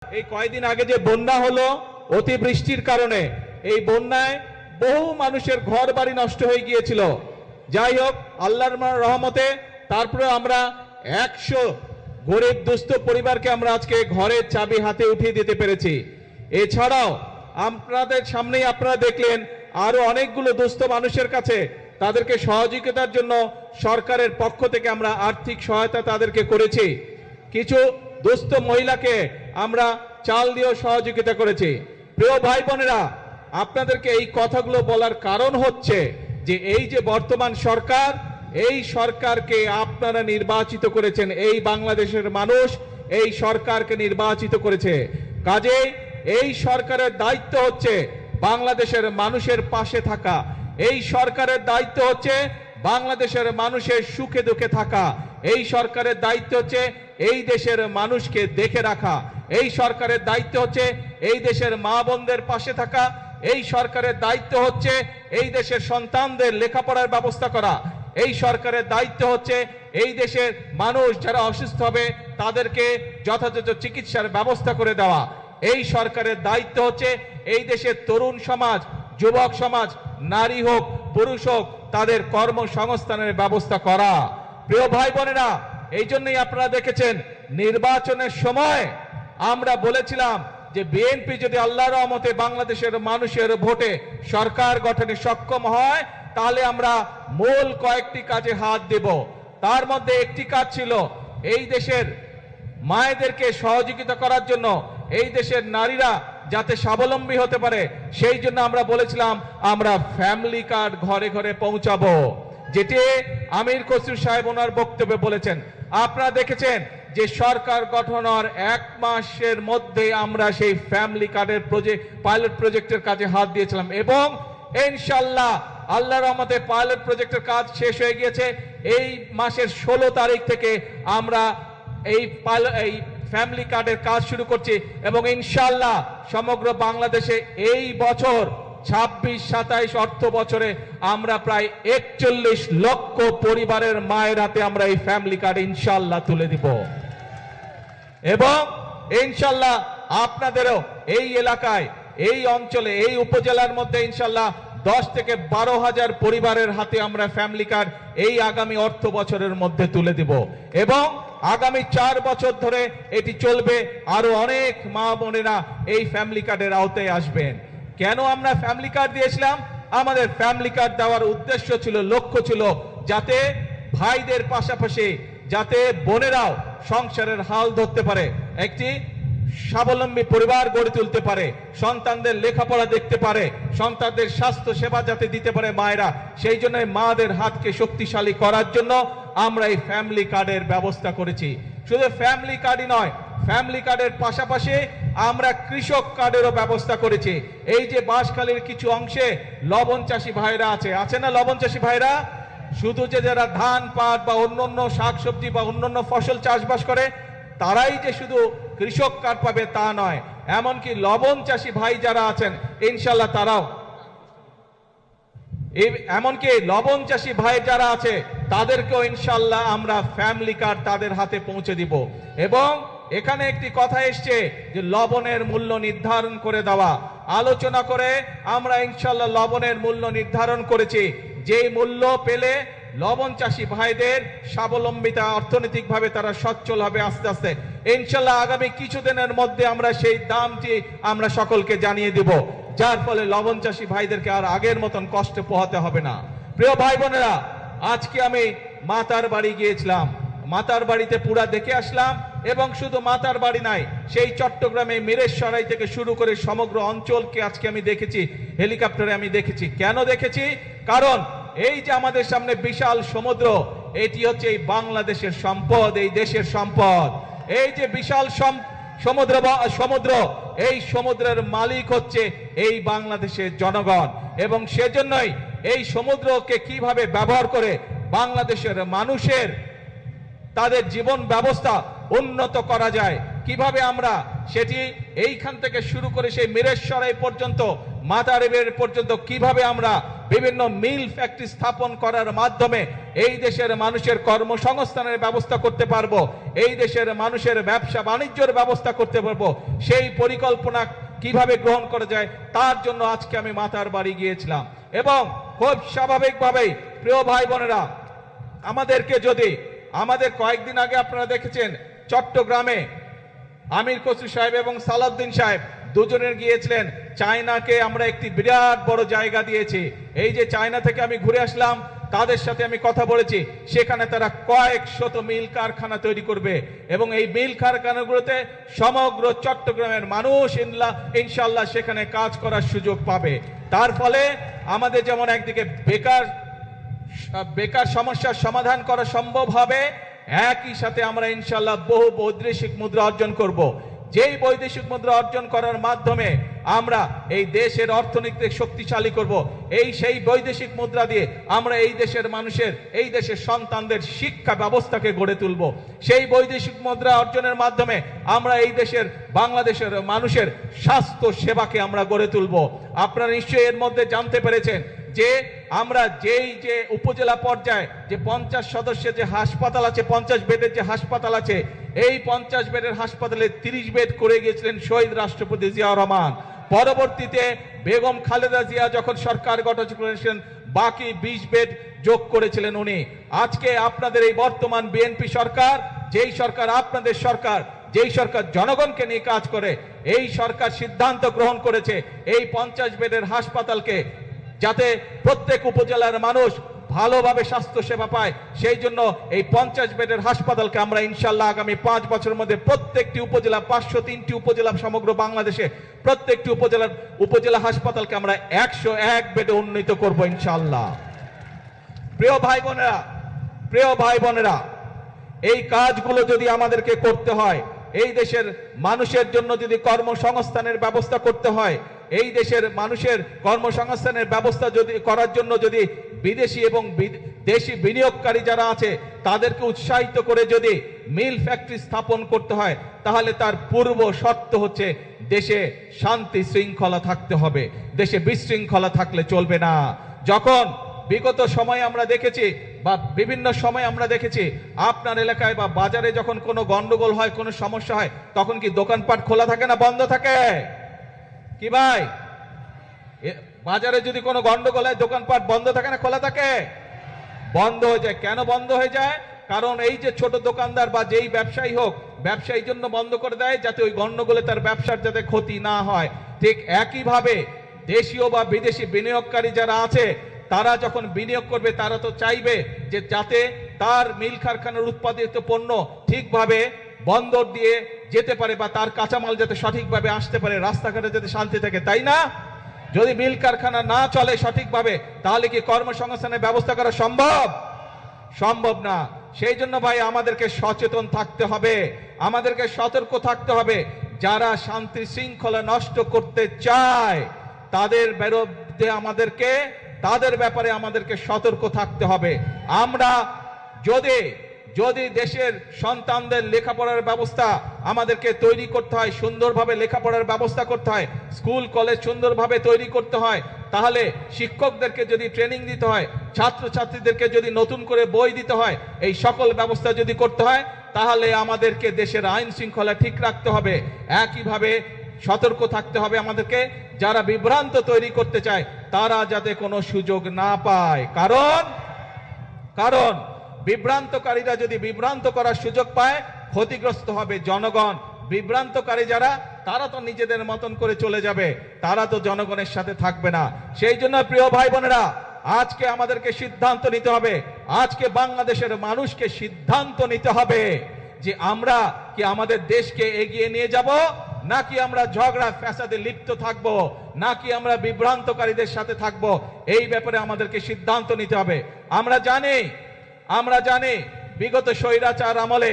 এই কয়েকদিন আগে যে বন্যা হলো অতিবৃষ্টির কারণে, এই বন্যায় বহু মানুষের ঘর বাড়ি নষ্ট হয়ে গিয়েছিল। যাই হোক, আল্লাহর রহমতে তারপরে আমরা 100 গরিব দুস্থ পরিবারকে আমরা আজকে ঘরের চাবি হাতে উঠিয়ে দিতে পেরেছি। এছাড়াও আপনাদের সামনেই আপনারা দেখলেন আরো অনেকগুলো দুস্থ মানুষের কাছে তাদেরকে সহযোগিতার জন্য সরকারের পক্ষ থেকে আমরা আর্থিক সহায়তা তাদেরকে করেছি। কিছু দুস্থ মহিলাকে আমরা চাল দিয়েও সহযোগিতা করেছি। প্রিয় ভাই বোনেরা, আপনাদেরকে এই কথাগুলো বলার কারণ হচ্ছে যে এই যে বর্তমান সরকার, এই সরকারকে আপনারা নির্বাচিত করেছেন, এই বাংলাদেশের মানুষ এই সরকারকে নির্বাচিত করেছে। কাজেই এই সরকারের দায়িত্ব হচ্ছে বাংলাদেশের মানুষের পাশে থাকা। এই সরকারের দায়িত্ব হচ্ছে বাংলাদেশের মানুষের সুখে দুঃখে থাকা। এই সরকারের দায়িত্ব হচ্ছে এই দেশের মানুষকে দেখে রাখা। এই সরকারের দায়িত্ব হচ্ছে এই দেশের মা বোনদের পাশে থাকা। এই সরকারের দায়িত্ব হচ্ছে এই দেশের সন্তানদের লেখাপড়ার ব্যবস্থা করা। এই সরকারের দায়িত্ব হচ্ছে এই দেশের মানুষ যারা অসুস্থ হবে তাদেরকে যথাযথ চিকিৎসার ব্যবস্থা করে দেওয়া। এই সরকারের দায়িত্ব হচ্ছে এই দেশের তরুণ সমাজ, যুবক সমাজ, নারী হোক পুরুষ হোক, তাদের কর্মসংস্থানের ব্যবস্থা করা। প্রিয় ভাই বোনেরা, এই জন্যই আপনারা দেখেছেন নির্বাচনের সময় আমরা বলেছিলাম যে বিএনপি যদি আল্লাহর রহমতে বাংলাদেশের মানুষের ভোটে সরকার গঠনে সক্ষম হয় তাহলে আমরা মূল কয়েকটি কাজে হাত দেব। তার মধ্যে একটি কাজ ছিল এই দেশের মায়েদেরকে সহযোগিতা করার জন্য, এই দেশের নারীরা যাতে স্বাবলম্বী হতে পারে সেই জন্য আমরা বলেছিলাম আমরা ফ্যামিলি কার্ড ঘরে ঘরে পৌঁছাবো, যেটি আমির খসরু সাহেব ওনার বক্তব্যে বলেছেন। আপনারা দেখেছেন যে সরকার গঠন হওয়ার 1 মাসের মধ্যে আমরা সেই ফ্যামিলি কার্ডের পাইলট প্রজেক্টের কাজে হাত দিয়েছিলাম এবং ইনশাআল্লাহ আল্লাহর রহমতে পাইলট প্রজেক্টের কাজ শেষ হয়ে গিয়েছে। এই মাসের 16 তারিখ থেকে আমরা এই ফ্যামিলি কার্ডের কাজ শুরু করছি এবং ইনশাআল্লাহ সমগ্র বাংলাদেশে এই বছর 26-27 অর্থ বছরে আমরা প্রায় 41 লক্ষ পরিবারের মায়ের হাতে আমরা এই ফ্যামিলি কার্ড ইনশাআল্লাহ তুলে দিব এবং ইনশাআল্লাহ আপনাদেরও এই এলাকায়, এই অঞ্চলে, এই উপজেলার মধ্যে ইনশাআল্লাহ 10 থেকে 12 হাজার পরিবারের হাতে আমরা ফ্যামিলি কার্ড এই আগামী অর্থ বছরের মধ্যে তুলে দিব এবং আগামী 4 বছর ধরে এটি চলবে। আরো অনেক মা বোনেরা এই ফ্যামিলি কার্ডের আওতায় আসবেন। কেন আমরা ফ্যামিলি কার্ড দিয়েছিলাম? আমাদের ফ্যামিলি কার্ড দেওয়ার উদ্দেশ্য ছিল, লক্ষ্য ছিল যাতে ভাইদের পাশাপাশি যাতে বোনেরাও সংসারের হাল ধরতে পারে, একটি স্বাবলম্বী পরিবার গড়ে তুলতে পারে, সন্তানদের লেখাপড়া দেখতে পারে, সন্তানদের স্বাস্থ্য সেবা যাতে দিতে পারে মায়েরা। সেই জন্য মাদের হাতকে শক্তিশালী করার জন্য আমরা এই ফ্যামিলি কার্ডের ব্যবস্থা করেছি। শুধু ফ্যামিলি কার্ডই নয়, ফ্যামিলি কার্ডের পাশাপাশি আমরা কৃষক কার্ডেরও ব্যবস্থা করেছি। এই যে বাঁশখালীর কিছু অংশে লবণ চাষী ভাইরা আছে না, লবণ চাষী ভাইরা শুধু যে যারা ধান পাট বা অন্যান্য শাকসবজি বা অন্যান্য ফসল চাষবাস করে তারাই যে শুধু কৃষক কার্ড পাবে তা নয়, এমনকি লবণ চাষী ভাই যারা আছেন ইনশাআল্লাহ তারাও, এমনকি লবণ চাষী ভাই যারা আছে তাদেরকেও ইনশাআল্লাহ আমরা ফ্যামিলি কার্ড তাদের হাতে পৌঁছে দিব। এবং এখানে একটি কথা এসছে যে লবণের মূল্য নির্ধারণ করে দেওয়া, আলোচনা করে আমরা ইনশাআল্লাহ লবণের মূল্য নির্ধারণ করেছি। যেই মূল্য পেলে লবণ চাষী ভাইদের স্বাবলম্বিতা, অর্থনৈতিকভাবে তারা সচ্ছল হবে আস্তে আস্তে। ইনশাআল্লাহ আগামী কিছুদিনের মধ্যে আমরা সেই দামটি আমরা সকলকে জানিয়ে দিব, যার ফলে লবণ চাষী ভাইদেরকে আর আগের মতন কষ্ট পোহাতে হবে না। প্রিয় ভাই বোনেরা, আজকে আমি মাতার বাড়ি গিয়েছিলাম, মাতার বাড়িতে পুরা দেখে আসলাম এবং শুধু মাতার বাড়ি নাই, সেই চট্টগ্রামে মিরেশসরাই থেকে শুরু করে সমগ্র অঞ্চলকে আজকে আমি দেখেছি, হেলিকপ্টারে আমি দেখেছি। কেন দেখেছি? কারণ এই যে আমাদের সামনে বিশাল সমুদ্র, এটি হচ্ছে এই বাংলাদেশের সম্পদ, এই দেশের সম্পদ। এই যে বিশাল সমুদ্র, এই সমুদ্রের মালিক হচ্ছে এই বাংলাদেশের জনগণ এবং সেজন্যই এই সমুদ্রকে কিভাবে ব্যবহার করে বাংলাদেশের মানুষের তাদের জীবন ব্যবস্থা উন্নত করা যায়, কিভাবে আমরা সেটি এইখান থেকে শুরু করে সেই মিরেশসরাই পর্যন্ত, মাতারেবের পর্যন্ত কিভাবে আমরা বিভিন্ন মিল ফ্যাক্টরি স্থাপন করার মাধ্যমে এই দেশের মানুষের কর্মসংস্থানের ব্যবস্থা করতে পারবো, এই দেশের মানুষের ব্যবসা বাণিজ্যের ব্যবস্থা করতে পারবো। সেই পরিকল্পনা কিভাবে গ্রহণ করা যায় তার জন্য আজকে আমি মাতার বাড়ি গিয়েছিলাম। এবং খুব স্বাভাবিকভাবেই প্রিয় ভাই বোনেরা, আমাদের কয়েকদিন আগে আপনারা দেখেছেন চট্টগ্রামে আমির খসরু সাহেব এবং সালাউদ্দিন সাহেব দুজনের গিয়েছিলেন। চায়নাকে আমরা একটি বিরাট বড় জায়গা দিয়েছি। এই যে চায়না থেকে আমি ঘুরে আসলাম, তাদের সাথে আমি কথা বলেছি, সেখানে তারা কয়েক শত মিল কারখানা তৈরি করবে এবং এই মিল কারখানাগুলোতে সমগ্র চট্টগ্রামের মানুষ ইনশাআল্লাহ সেখানে কাজ করার সুযোগ পাবে। তার ফলে আমাদের যেমন একদিকে বেকার সমস্যার সমাধান করা সম্ভব হবে, একই সাথে আমরা ইনশাআল্লাহ বহু বৈদেশিক মুদ্রা অর্জন করব। যেই বৈদেশিক মুদ্রা অর্জন করার মাধ্যমে আমরা এই দেশের অর্থনীতি শক্তিশালী করব। সেই বৈদেশিক মুদ্রা দিয়ে আমরা এই দেশের মানুষের, এই দেশের সন্তানদের শিক্ষা ব্যবস্থাকে গড়ে তুলব। সেই বৈদেশিক মুদ্রা অর্জনের মাধ্যমে আমরা এই দেশের বাংলাদেশের মানুষের স্বাস্থ্য সেবাকে আমরা গড়ে তুলব। আপনারা নিশ্চয়ই এর মধ্যে জানতে পেরেছেন যে আমরা যে উপজেলা পর্যায়ে যে 50 সদস্যের যে হাসপাতাল আছে, 50 বেডের যে হাসপাতাল আছে, এই 50 বেডের হাসপাতালে 30 বেড করে গিয়েছিলেন শহীদ রাষ্ট্রপতি জিয়াউর রহমান। পরবর্তীতে বেগম খালেদা জিয়া যখন সরকার গঠন করেছেন, বাকি 20 বেড যোগ করেছিলেন উনি। আজকে আপনাদের এই বর্তমান বিএনপি সরকার, যেই সরকার আপনাদের সরকার, যেই সরকার জনগণকে নিয়ে কাজ করে, এই সরকার সিদ্ধান্ত গ্রহণ করেছে এই 50 বেডের হাসপাতালকে যাতে প্রত্যেক উপজেলার মানুষ ভালোভাবে স্বাস্থ্য সেবা পায়, সেই জন্য এই 50 বেডের হাসপাতালকে আমরা ইনশাআল্লাহ আগামী 5 বছরের মধ্যে প্রত্যেকটি উপজেলা, 503টি উপজেলা সমগ্র বাংলাদেশে প্রত্যেকটি উপজেলা হাসপাতালকে আমরা 101 বেডে উন্নীত করব ইনশাআল্লাহ। প্রিয় ভাই বোনেরা, এই কাজগুলো যদি আমাদেরকে করতে হয়, এই দেশের মানুষের জন্য যদি কর্মসংস্থানের ব্যবস্থা করতে হয়, এই দেশের মানুষের কর্মসংস্থানের ব্যবস্থা যদি করার জন্য যদি বিদেশি এবং দেশি বিনিয়োগকারী যারা আছে তাদেরকে উৎসাহিত করে যদি মিল ফ্যাক্টরি স্থাপন করতে হয়, তাহলে তার পূর্ব শর্ত হচ্ছে দেশে শান্তি শৃঙ্খলা থাকতে হবে। দেশে বিশৃঙ্খলা থাকলে চলবে না। যখন বিগত সময় আমরা দেখেছি বা বিভিন্ন সময় আমরা দেখেছি আপনার এলাকায় বা বাজারে যখন কোনো গন্ডগোল হয়, কোনো সমস্যা হয়, তখন কি দোকানপাট খোলা থাকে না বন্ধ থাকে? কি ভাই, বাজারে যদি কোনো গন্ডগোল হয় দোকানপাট বন্ধ থাকে না খোলা থাকে? বন্ধ হয়ে যায়। কেন বন্ধ হয়ে যায়? কারণ এই যে ছোট দোকানদার বা যেই ব্যবসায়ী হোক, ব্যবসায়ীর জন্য বন্ধ করে দেয় যাতে ওই গন্ডগোলে তার ব্যবসার যাতে ক্ষতি না হয়। ঠিক একইভাবে দেশীয় বা বিদেশি বিনিয়োগকারী যারা আছে, তারা যখন বিনিয়োগ করবে তারা তো চাইবে যে যাতে তার মিল কারখানার উৎপাদিত পণ্য ঠিকভাবে বন্দর দিয়ে যেতে পারে বা তার কাঁচামাল যাতে সঠিকভাবে আসতে পারে, রাস্তাঘাটে যাতে শান্তি থাকে, তাই না? যদি মিল কারখানা না চলে সঠিকভাবে, তাহলে কি কর্মসংস্থানের ব্যবস্থা করা সম্ভব না। সেই জন্য ভাই আমাদেরকে সচেতন থাকতে হবে, আমাদেরকে সতর্ক থাকতে হবে। যারা শান্তি শৃঙ্খলা নষ্ট করতে চায় তাদের বিরুদ্ধে তাদের ব্যাপারে আমাদেরকে সতর্ক থাকতে হবে। আমরা যদি দেশের সন্তানদের লেখাপড়ার ব্যবস্থা আমাদেরকে তৈরি করতে হয়, সুন্দরভাবে লেখাপড়ার ব্যবস্থা করতে হয়, স্কুল কলেজ সুন্দরভাবে তৈরি করতে হয়, তাহলে শিক্ষকদেরকে যদি ট্রেনিং দিতে হয়, ছাত্রছাত্রীদেরকে যদি নতুন করে বই দিতে হয়, এই সকল ব্যবস্থা যদি করতে হয়, তাহলে আমাদেরকে দেশের আইন শৃঙ্খলা ঠিক রাখতে হবে। একইভাবে সতর্ক থাকতে হবে আমাদেরকে, যারা বিভ্রান্ত তৈরি করতে চায় তারা যাতে কোনো সুযোগ না পায়। কারণ বিভ্রান্তকারীরা যদি বিভ্রান্ত করার সুযোগ পায়, ক্ষতিগ্রস্ত হবে জনগণ। বিভ্রান্তকারী যারা, তারা তো নিজেদের মতন করে চলে যাবে, তারা তো জনগণের সাথে থাকবে না। সেই জন্য প্রিয় ভাই বোনেরা, আজকে আমাদেরকে সিদ্ধান্ত নিতে হবে, আজকে বাংলাদেশের মানুষকে সিদ্ধান্ত নিতে হবে যে আমরা কি আমাদের দেশকে এগিয়ে নিয়ে যাব, নাকি আমরা ঝগড়া ফ্যাসাদে লিপ্ত থাকব, নাকি আমরা বিভ্রান্তকারীদের সাথে থাকব। এই ব্যাপারে আমাদেরকে সিদ্ধান্ত নিতে হবে। আমরা জানি বিগত স্বৈরাচার আমলে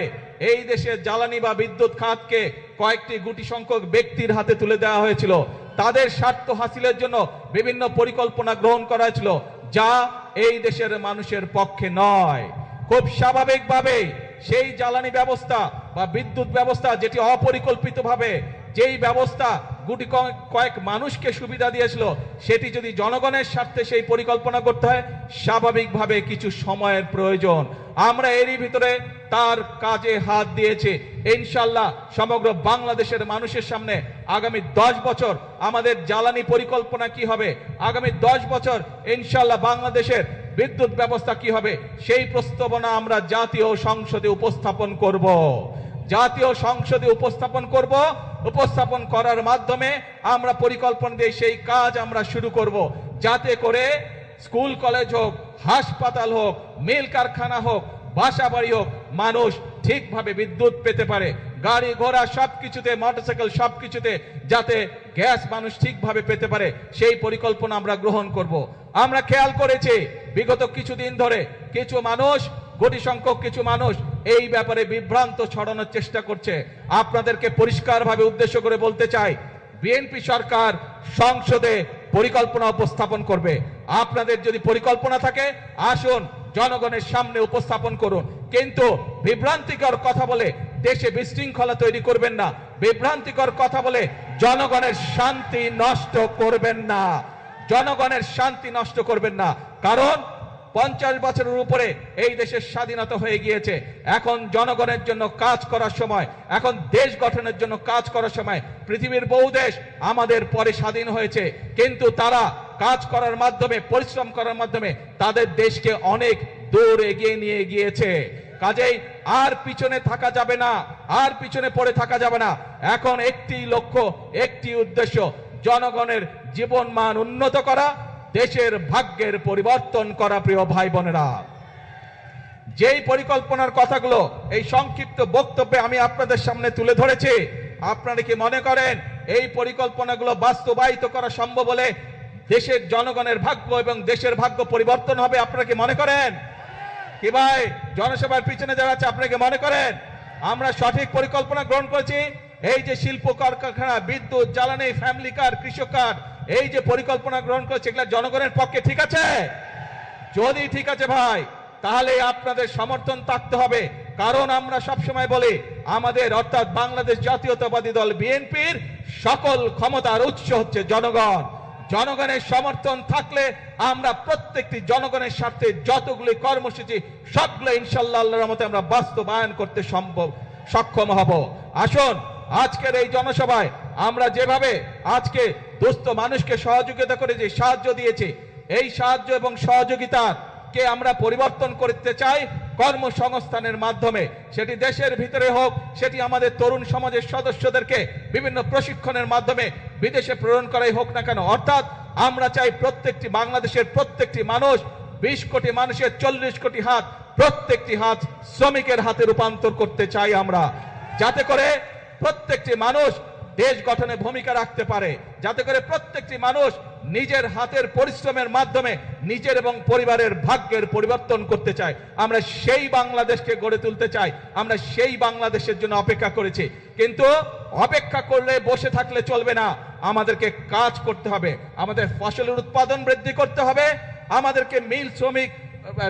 এই দেশের জ্বালানি বা বিদ্যুৎ খাতকে কয়েকটি গুটি সংখ্যক ব্যক্তির হাতে তুলে দেওয়া হয়েছিল। তাদের স্বার্থ হাসিলের জন্য বিভিন্ন পরিকল্পনা গ্রহণ করা হয়েছিল, যা এই দেশের মানুষের পক্ষে নয়। খুব স্বাভাবিকভাবে সেই জ্বালানি ব্যবস্থা বা বিদ্যুৎ ব্যবস্থা যেটি অপরিকল্পিতভাবে যেই ব্যবস্থা কয়েক মানুষকে সুবিধা দিয়েছিল, সেটি যদি জনগণের স্বার্থে সেই পরিকল্পনা করতে হয়, স্বাভাবিকভাবে কিছু সময়ের প্রয়োজন। আমরা এরই ভিতরে তার কাজে হাত দিয়েছি। ইনশাল্লাহ সমগ্র বাংলাদেশের মানুষের সামনে আগামী 10 বছর আমাদের জ্বালানি পরিকল্পনা কি হবে, আগামী 10 বছর ইনশাল্লাহ বাংলাদেশের বিদ্যুৎ ব্যবস্থা কি হবে, সেই প্রস্তাবনা আমরা জাতীয় সংসদে উপস্থাপন করব। জাতীয় সংসদে উপস্থাপন করার মাধ্যমে আমরা পরিকল্পনা দিয়ে সেই কাজ আমরা শুরু করব, যাতে করে স্কুল কলেজ হোক, হাসপাতাল হোক, মিল কারখানা হোক, বাসা বাড়ি হোক, মানুষ ঠিকভাবে বিদ্যুৎ পেতে পারে। গাড়ি ঘোড়া সবকিছুতে, মোটরসাইকেল সবকিছুতে যাতে গ্যাস মানুষ ঠিকভাবে পেতে পারে, সেই পরিকল্পনা আমরা গ্রহণ করব। আমরা খেয়াল করেছি বিগত কিছুদিন ধরে কিছু মানুষ, কোটি সংখ্যক কিছু মানুষ এই ব্যাপারে বিভ্রান্ত ছড়ানোর চেষ্টা করছে। আপনাদেরকে পরিষ্কারভাবে উদ্দেশ্য করে বলতে চাই, বিএনপি সরকার সংসদে পরিকল্পনা উপস্থাপন করবে। আপনাদের যদি পরিকল্পনা থাকে, আসুন জনগণের সামনে উপস্থাপন করুন, কিন্তু বিভ্রান্তিকর কথা বলে দেশে বিশৃঙ্খলা তৈরি করবেন না, বিভ্রান্তিকর কথা বলে জনগণের শান্তি নষ্ট করবেন না, জনগণের শান্তি নষ্ট করবেন না। কারণ 50 বছরের উপরে এই দেশের স্বাধীনতা হয়ে গিয়েছে। এখন জনগণের জন্য কাজ করার সময়, এখন দেশ গঠনের জন্য কাজ করার সময়। পৃথিবীর বহু দেশ আমাদের পরে স্বাধীন হয়েছে, কিন্তু তারা কাজ করার মাধ্যমে, পরিশ্রম করার মাধ্যমে তাদের দেশকে অনেক দূর এগিয়ে নিয়ে গিয়েছে। কাজেই আর পিছনে থাকা যাবে না, আর পিছনে পড়ে থাকা যাবে না। এখন একটি লক্ষ্য, একটি উদ্দেশ্য, জনগণের জীবন মান উন্নত করা, দেশের ভাগ্যের পরিবর্তন করা। প্রিয় ভাই বোনেরা, যেই পরিকল্পনার কথাগুলো এই সংক্ষিপ্ত বক্তব্যে আমি আপনাদের সামনে তুলে ধরেছি, আপনারা কি মনে করেন এই পরিকল্পনাগুলো বাস্তবায়িত করা সম্ভব বলে দেশের জনগণের ভাগ্য এবং দেশের ভাগ্য পরিবর্তন হবে? আপনারা কি মনে করেন? কি ভাই, জনসভার পিছনে যারা আছে, আপনারা কি মনে করেন আমরা সঠিক পরিকল্পনা গ্রহণ করেছি? এই যে শিল্প কারখানা, বিদ্যুৎ, জ্বালানি, ফ্যামিলি কার, কৃষক কার, এই যে পরিকল্পনা গ্রহণ করেছে, এগুলো জনগণের পক্ষে ঠিক আছে? যদি ঠিক আছে ভাই, তাহলে আপনাদের সমর্থন থাকতে হবে। কারণ আমরা সবসময় বলি, আমাদের অর্থাৎ বাংলাদেশ জাতীয়তাবাদী দল বিএনপির সকল ক্ষমতার উৎস হচ্ছে জনগণ। জনগণের সমর্থন থাকলে আমরা প্রত্যেকটি জনগণের স্বার্থে যতগুলি কর্মসূচি, সবগুলো ইনশাআল্লাহ আল্লাহর রহমতে আমরা বাস্তবায়ন করতে সক্ষম হব। আসুন আজকের এই জনসভায় আমরা যেভাবে আজকে দুস্থ মানুষকে সহযোগিতা করে যে সাহায্য দিয়েছি, এই সাহায্য এবং সহযোগিতাকে আমরা পরিবর্তন করতে চাই কর্মসংস্থানের মাধ্যমে। সেটি দেশের ভিতরে হোক, সেটি আমাদের তরুণ সমাজের সদস্যদেরকে বিভিন্ন প্রশিক্ষণের মাধ্যমে বিদেশে প্রেরণ করাই হোক না কেন। অর্থাৎ আমরা চাই প্রত্যেকটি বাংলাদেশের প্রত্যেকটি মানুষ, 20 কোটি মানুষের 40 কোটি হাত, প্রত্যেকটি হাত শ্রমিকের হাতে রূপান্তর করতে চাই আমরা, যাতে করে প্রত্যেকটি মানুষ দেশ গঠনে ভূমিকা রাখতে পারে, যাতে করে প্রত্যেকটি মানুষ নিজের হাতের পরিশ্রমের মাধ্যমে নিজের এবং পরিবারের ভাগ্যের পরিবর্তন করতে চায়। আমরা সেই বাংলাদেশকে গড়ে তুলতে চাই। আমরা সেই বাংলাদেশের জন্য অপেক্ষা করেছি, কিন্তু অপেক্ষা করলে, বসে থাকলে চলবে না। আমাদেরকে কাজ করতে হবে, আমাদের ফসলের উৎপাদন বৃদ্ধি করতে হবে, আমাদেরকে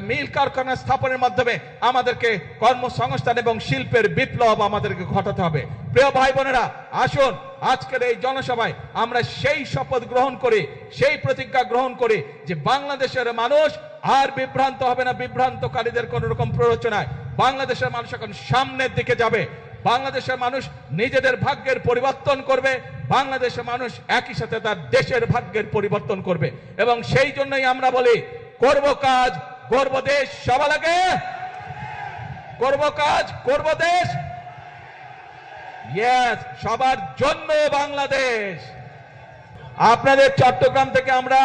মিল কারখানা স্থাপনের মাধ্যমে আমাদেরকে কর্মসংস্থান এবং শিল্পের বিপ্লব আমাদেরকে ঘটাতে হবে। প্রিয় ভাই বোনেরা, আসুন আজকের এই জনসভায় আমরা সেই শপথ গ্রহণ করি, সেই প্রতিজ্ঞা গ্রহণ করি যে বাংলাদেশের মানুষ আর বিভ্রান্ত হবে না, বিভ্রান্তকারীদের কোন রকম প্ররোচনায়। বাংলাদেশের মানুষ এখন সামনের দিকে যাবে, বাংলাদেশের মানুষ নিজেদের ভাগ্যের পরিবর্তন করবে, বাংলাদেশের মানুষ একই সাথে তার দেশের ভাগ্যের পরিবর্তন করবে। এবং সেই জন্যই আমরা বলি, করব কাজ, করব দেশ, সবার আগে করব কাজ, করব দেশ, ইয়েস, সবার জন্য বাংলাদেশ। আপনাদের চট্টগ্রাম থেকে আমরা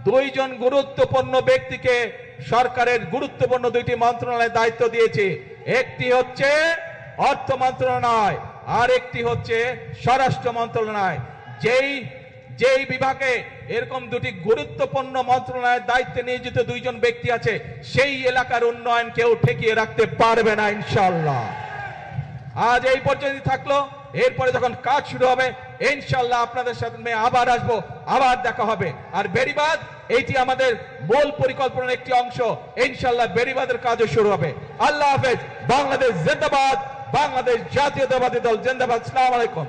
2 জন গুরুত্বপূর্ণ ব্যক্তিকে সরকারের গুরুত্বপূর্ণ 2টি মন্ত্রণালয়ের দায়িত্ব দিয়েছি। একটি হচ্ছে অর্থ মন্ত্রণালয়, আর একটি হচ্ছে স্বরাষ্ট্র মন্ত্রণালয়। যেই বিভাগে এরকম 2টি গুরুত্বপূর্ণ মন্ত্রণালয়ের দায়িত্বে নিয়োজিত 2 জন ব্যক্তি আছে, সেই এলাকার উন্নয়ন কেউ ঠেকিয়ে রাখতে পারবে না ইনশাআল্লাহ। আজ এই পর্যন্ত থাকলো, এরপরে যখন কাজ শুরু হবে ইনশাআল্লাহ আপনাদের সাথে আবার আসবো, আবার দেখা হবে। আর বেড়িবাঁধ, এইটি আমাদের মূল পরিকল্পনার একটি অংশ। ইনশাআল্লাহ বেড়িবাঁধের কাজও শুরু হবে। আল্লাহ হাফেজ। বাংলাদেশ জিন্দাবাদ, বাংলাদেশ জাতীয়তাবাদী দল জিন্দাবাদ। আসসালামু আলাইকুম।